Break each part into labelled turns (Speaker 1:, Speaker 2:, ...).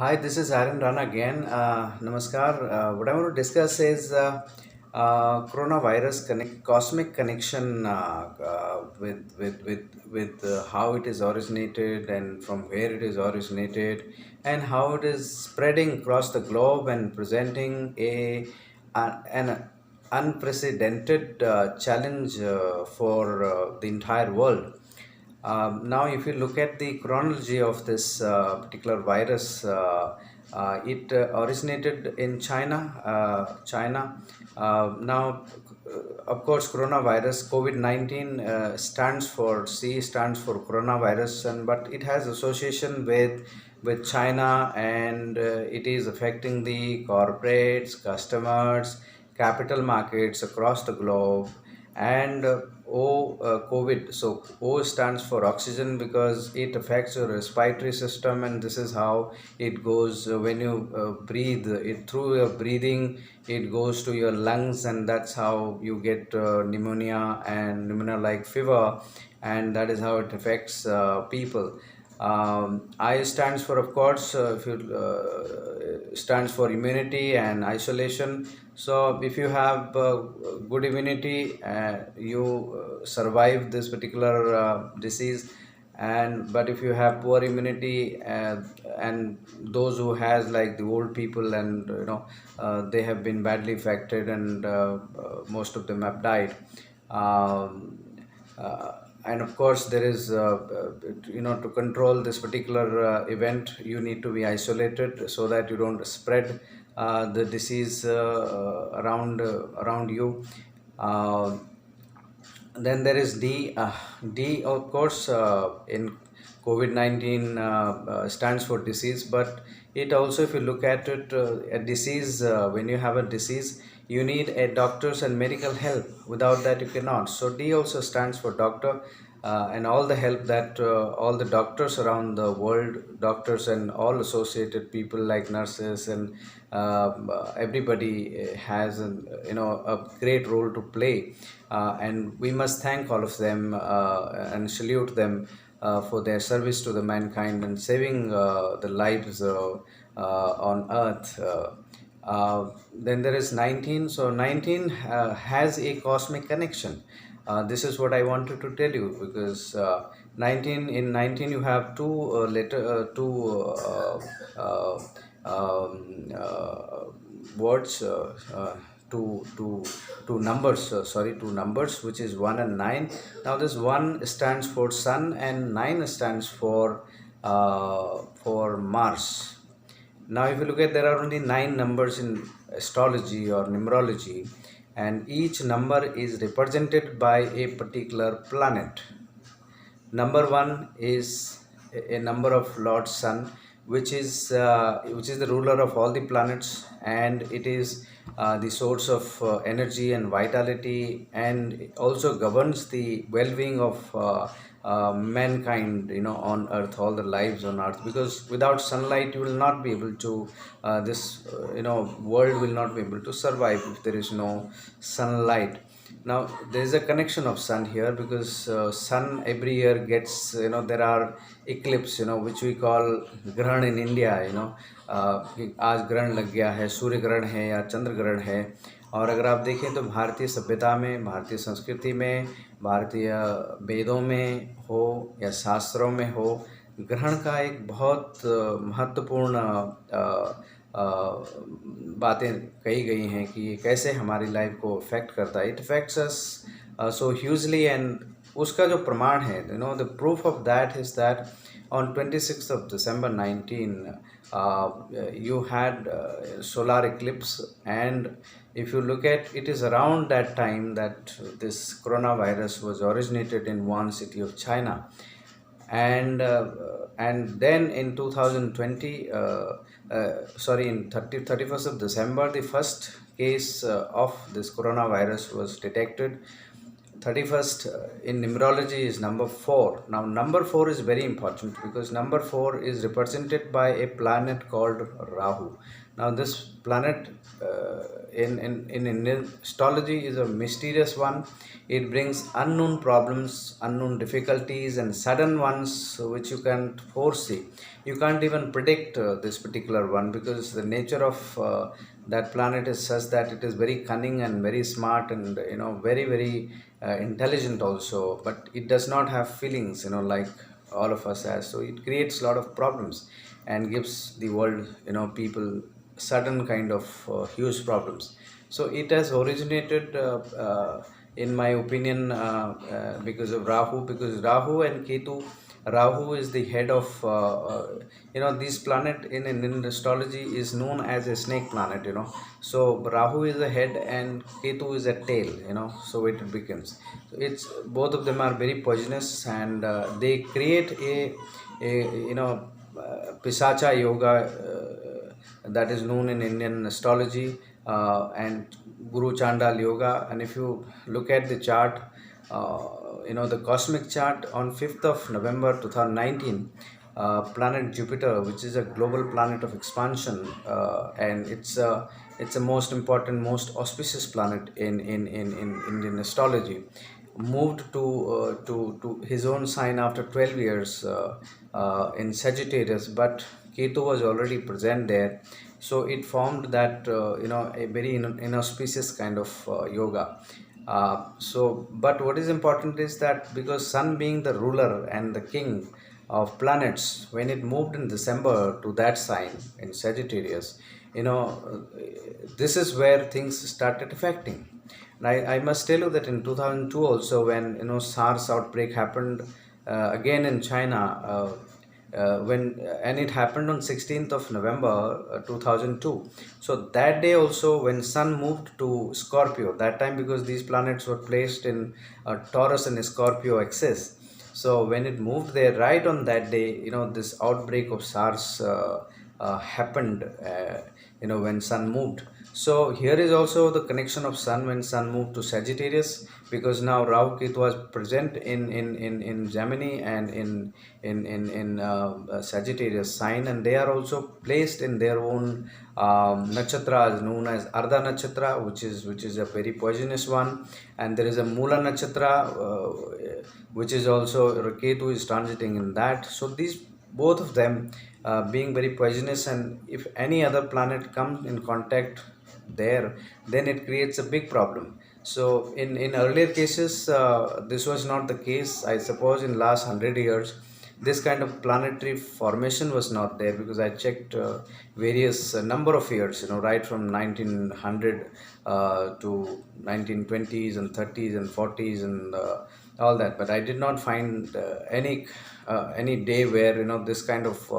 Speaker 1: Hi, this is Aaron Rana again. Namaskar. What I want to discuss is coronavirus cosmic connection with how it is originated and from where it is originated and how it is spreading across the globe and presenting an unprecedented challenge for the entire world. Now, if you look at the chronology of this particular virus, it originated in China. Of course, coronavirus COVID-19 stands for C stands for coronavirus, and but it has association with China, and it is affecting the corporates, customers, capital markets across the globe and COVID. So O stands for oxygen because it affects your respiratory system, and this is how it goes when you breathe it through your breathing. It goes to your lungs, and that's how you get pneumonia and pneumonia-like fever, and that is how it affects people. I stands for, of course, if you stands for immunity and isolation. So if you have good immunity, you survive this particular disease. And but if you have poor immunity, and those who has like the old people, and they have been badly affected, and most of them have died. Um, and of course there is to control this particular event, you need to be isolated so that you don't spread the disease around you. uh, then there is D, of course, in COVID-19 stands for disease, but it also, if you look at it, a disease, when you have a disease, you need a doctors and medical help. Without that, you cannot. So D also stands for doctor, and all the help that all the doctors around the world, doctors and all associated people like nurses and everybody has a great role to play, and we must thank all of them and salute them for their service to the mankind and saving the lives on earth. Then there is 19. So 19 has a cosmic connection. This is what I wanted to tell you, because 19 in 19 you have uh, words, two numbers, two numbers, which is 1 and 9. Now this 1 stands for sun and 9 stands for Mars. Now, if you look at, there are only 9 numbers in astrology or numerology, and each number is represented by a particular planet. Number 1 is a number of Lord Sun, which is the ruler of all the planets, and it is the source of energy and vitality, and it also governs the well-being of mankind, on earth, all the lives on earth, because without sunlight you will not be able to this world will not be able to survive if there is no sunlight. Now there is a connection of sun here, because sun every year gets, there are eclipse, which we call grahan in India. कि आज ग्रहण लग गया है, सूर्य ग्रहण है या चंद्र ग्रहण है. और अगर आप देखें तो भारतीय सभ्यता में, भारतीय संस्कृति में, भारतीय वेदों में हो या शास्त्रों में हो, ग्रहण का एक बहुत महत्वपूर्ण बातें कही गई हैं कि ये कैसे हमारी लाइफ को अफेक्ट करता है. It affects us so hugely, and उसका जो प्रमाण है, the proof of that is that on 26th of December 19, you had solar eclipse, and if you look at, it is around that time that this coronavirus was originated in one city of China. And then in 2020, in 31st of December, the first case of this coronavirus was detected. 31st in numerology is number 4. Now number 4 is very important, because number 4 is represented by a planet called Rahu. Now, this planet in Indian astrology is a mysterious one. It brings unknown problems, unknown difficulties, and sudden ones which you can't foresee. You can't even predict this particular one, because the nature of that planet is such that it is very cunning and very smart, and very very intelligent also. But it does not have feelings, like all of us has. So it creates a lot of problems and gives the world, people, sudden kind of huge problems. So it has originated, in my opinion, because of Rahu, because Rahu and Ketu. Rahu is the head of, this planet in Indian astrology is known as a snake planet. So Rahu is a head and Ketu is a tail. So it becomes. So it's both of them are very poisonous, and they create a Pisacha yoga, that is known in Indian astrology, and Guru Chandal yoga. And if you look at the chart, the cosmic chart on 5th of November 2019, planet Jupiter, which is a global planet of expansion, and it's a most important, most auspicious planet in Indian astrology, moved to his own sign after 12 years, in Sagittarius, but Ketu was already present there. So it formed that, a very inauspicious kind of yoga. But what is important is that, because Sun being the ruler and the king of planets, when it moved in December to that sign in Sagittarius, this is where things started affecting. And I must tell you that in 2002 also, when SARS outbreak happened, again in China, when and it happened on 16th of November 2002. So that day also, when Sun moved to Scorpio, that time, because these planets were placed in Taurus and Scorpio axis. So when it moved there, right on that day, this outbreak of SARS happened, when Sun moved. So here is also the connection of Sun when Sun moved to Sagittarius, because now Rahu Ketu was present in Gemini and in Sagittarius sign, and they are also placed in their own nakshatra known as Ardha Nakshatra, which is a very poisonous one, and there is a Mula Nakshatra, which is also Ketu is transiting in that. So these both of them being very poisonous, and if any other planet comes in contact there, then it creates a big problem. So in earlier cases, this was not the case. I suppose in last 100 years, this kind of planetary formation was not there, because I checked various number of years, right from 1900 to 1920s and 30s and 40s and all that. But I did not find any day where, this kind of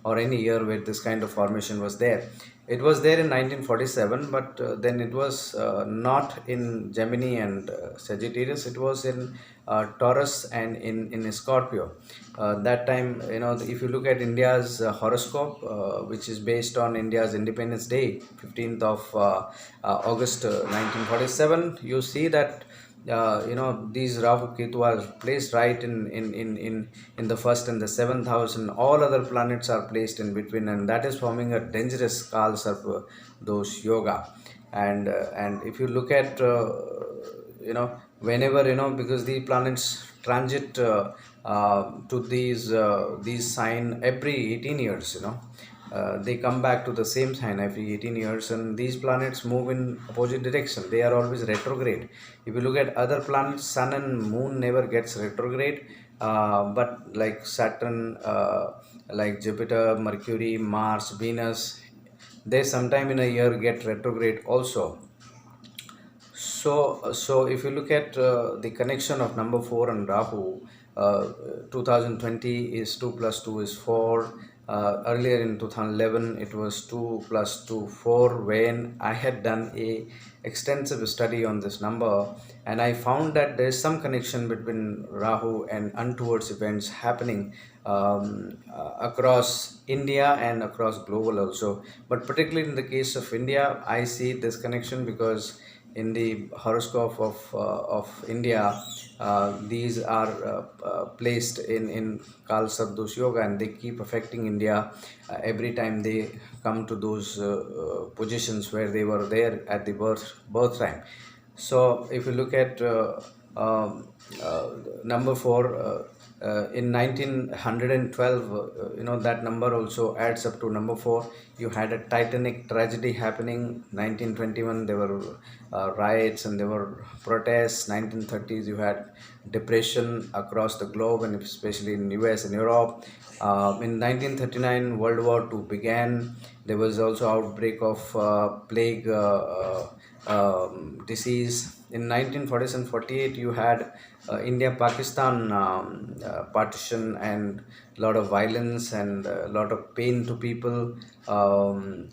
Speaker 1: or any year where this kind of formation was there. It was there in 1947, but then it was not in Gemini and Sagittarius. It was in Taurus and in Scorpio. That time, if you look at India's horoscope, which is based on India's Independence Day, 15th of August 1947, you see that these Rahu Ketu are placed right in the first and the seventh house, and all other planets are placed in between, and that is forming a dangerous Kal Sarpa dosh yoga. And if you look at, whenever, because the planets transit to these sign every 18 years, they come back to the same sign every 18 years, and these planets move in opposite direction. They are always retrograde. If you look at other planets, Sun and Moon never gets retrograde, but like Saturn, like Jupiter, Mercury, Mars, Venus, they sometime in a year get retrograde also. So if you look at the connection of number 4 and Rahu, 2020 is 2 plus 2 is 4. Earlier in 2011, it was 2 plus 2, 4, when I had done a extensive study on this number, and I found that there is some connection between Rahu and untoward events happening across India and across global also. But particularly in the case of India, I see this connection because in the horoscope of India, these are placed in Kal Sardosh Yoga, and they keep affecting India every time they come to those positions where they were there at the birth time. So if you look at um, uh, number 4, in 1912, that number also adds up to number 4. You had a Titanic tragedy happening. 1921 there were riots and there were protests. 1930s you had depression across the globe, and especially in US and Europe. In 1939 World War II began. There was also outbreak of plague disease. In 1947-48 you had India-Pakistan partition, and a lot of violence and a lot of pain to people. And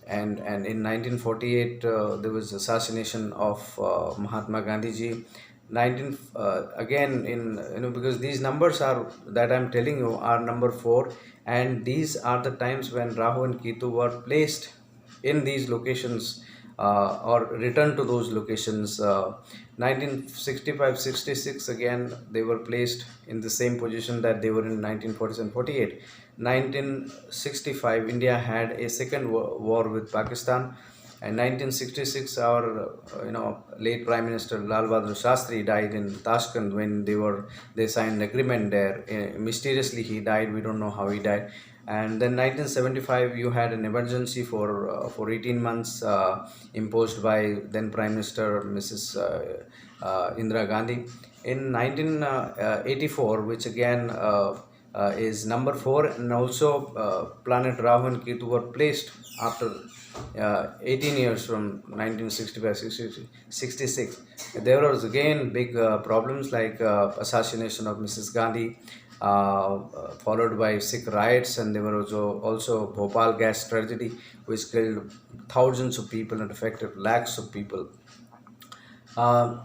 Speaker 1: in 1948 there was assassination of Mahatma Gandhi ji. 19 again, in because these numbers are that I'm telling you are number 4, and these are the times when Rahu and Ketu were placed in these locations, or return to those locations. 1965-66 again they were placed in the same position that they were in 1947-48. 1965 India had a second war with Pakistan, and 1966 our late Prime Minister Lal Bahadur Shastri died in Tashkent when they signed an agreement there. Mysteriously he died. We don't know how he died. And then 1975 you had an emergency for 18 months imposed by then Prime Minister Mrs. Indira Gandhi. In 1984, which again is number 4, and also planet Rahu and Ketu were placed after 18 years from 1965-66. There was again big problems like assassination of Mrs. Gandhi, followed by Sikh riots, and there were also Bhopal gas tragedy, which killed thousands of people and affected lakhs of people. Uh,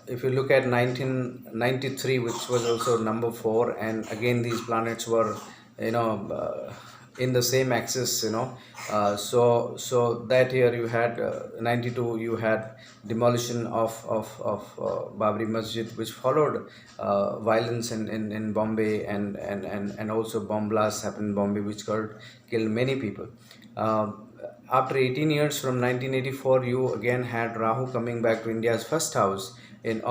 Speaker 1: if you look at 1993, which was also number 4, and again these planets were, in the same axis, so that year you had 92, you had demolition of Babri Masjid, which followed violence in Bombay, and also bomb blasts happened in Bombay, which killed many people. Uh, After 18 years from 1984, you again had Rahu coming back to India's first house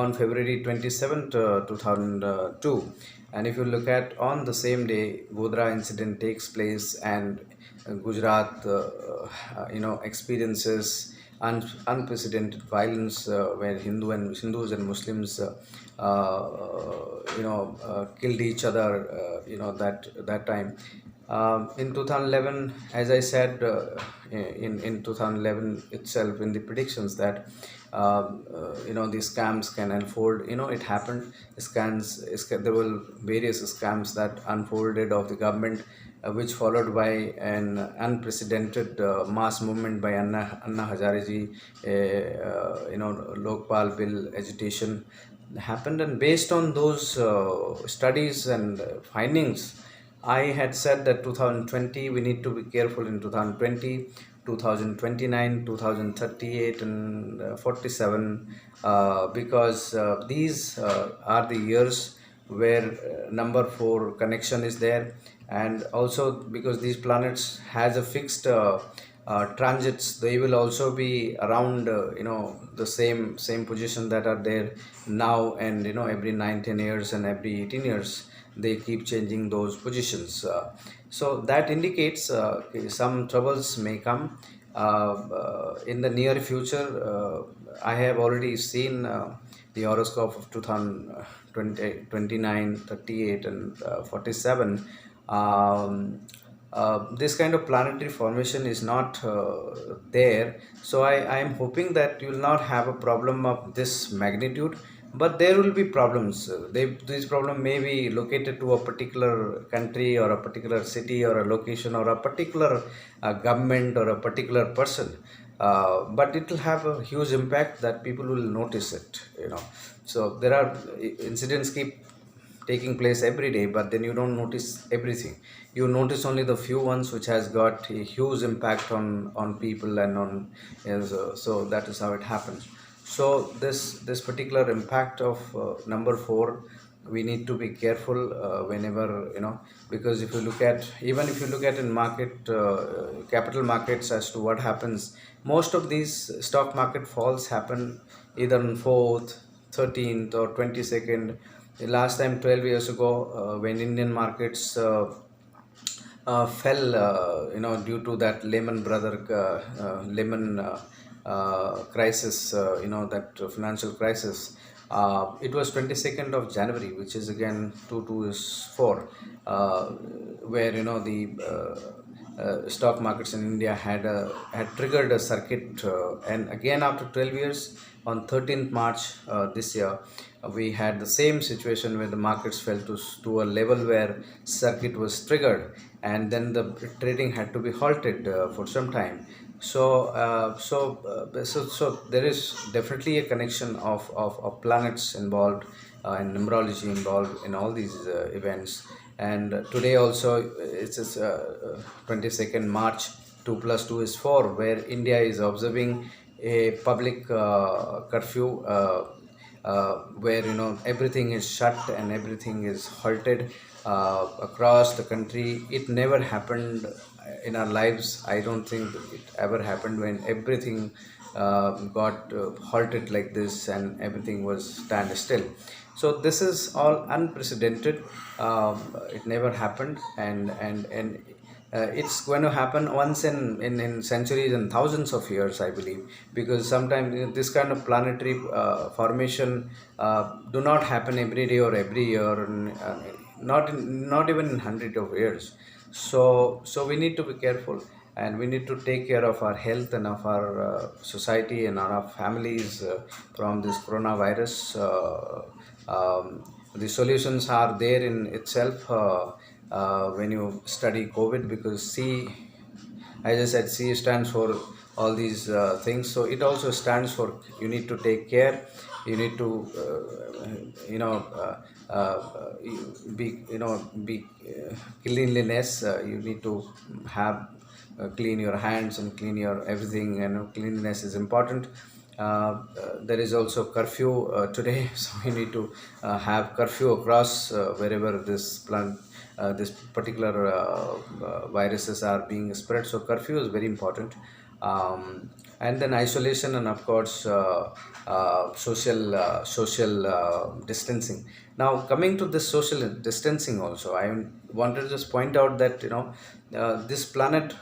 Speaker 1: on February 27th, 2002. And if you look at on the same day, Godhra incident takes place, and Gujarat, experiences unprecedented violence where Hindus and Muslims, killed each other, that time. In 2011, as I said, in 2011 itself, in the predictions that these scams can unfold. It happened. There were various scams that unfolded of the government, which followed by an unprecedented mass movement by Anna Hazare ji. Lokpal bill agitation happened, and based on those studies and findings, I had said that 2020 we need to be careful in 2020, 2029, 2038, and 47, because these are the years where number 4 connection is there, and also because these planets has a fixed transits, they will also be around the same position that are there now, and every 9-10 years and every 18 years they keep changing those positions. So that indicates some troubles may come in the near future. I have already seen the horoscope of 2020, 29, 38, and 47. This kind of planetary formation is not there, so I am hoping that you will not have a problem of this magnitude, but there will be problems. This problem may be located to a particular country or a particular city or a location or a particular government or a particular person, but it will have a huge impact that people will notice it. So there are incidents keep taking place every day, but then you don't notice everything. You notice only the few ones which has got a huge impact on people and on. So that is how it happens. So this particular impact of number four, we need to be careful whenever, because if you look at, even if you look at in market, capital markets, as to what happens, most of these stock market falls happen either on 4th, 13th or 22nd. The last time 12 years ago, when Indian markets fell, due to that Lehman crisis, that financial crisis. It was 22nd of January, which is again 2 is 4, where the stock markets in India had triggered a circuit, and again after 12 years, on 13th March this year, we had the same situation where the markets fell to a level where circuit was triggered, and then the trading had to be halted for some time. So there is definitely a connection of planets involved, and numerology involved in all these events. And today also, it's 22nd March, 2 plus 2 is 4, where India is observing a public curfew, where everything is shut and everything is halted across the country. It never happened in our lives. I don't think it ever happened when everything got halted like this and everything was stand still. So this is all unprecedented. It never happened, and it's going to happen once in centuries and thousands of years, I believe, because sometimes this kind of planetary formation do not happen every day or every year, and, not even in hundred of years. So we need to be careful, and we need to take care of our health and of our society and our families from this coronavirus. The solutions are there in itself when you study COVID, because C, as I said, C stands for all these things. So it also stands for, you need to take care. You need to, be cleanliness. You need to have clean your hands and clean your everything. And cleanliness is important. There is also curfew today, so we need to have curfew across wherever this particular viruses are being spread. So curfew is very important. And then isolation, and of course social distancing. Now, coming to this social distancing also, I wanted to just point out that this planet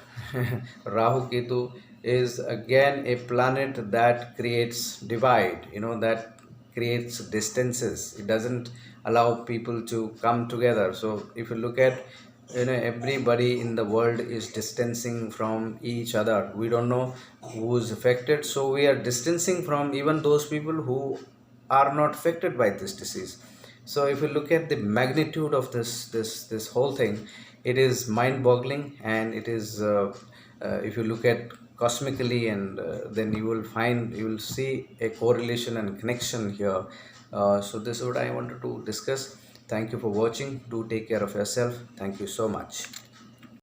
Speaker 1: Rahu Ketu is again a planet that creates divide, that creates distances. It doesn't allow people to come together. So if you look at, everybody in the world is distancing from each other. We don't know who is affected, so we are distancing from even those people who are not affected by this disease. So if you look at the magnitude of this whole thing, it is mind boggling. And it is, if you look at cosmically, and then you will see a correlation and connection here. So this is what I wanted to discuss. Thank you for watching. Do take care of yourself. Thank you so much.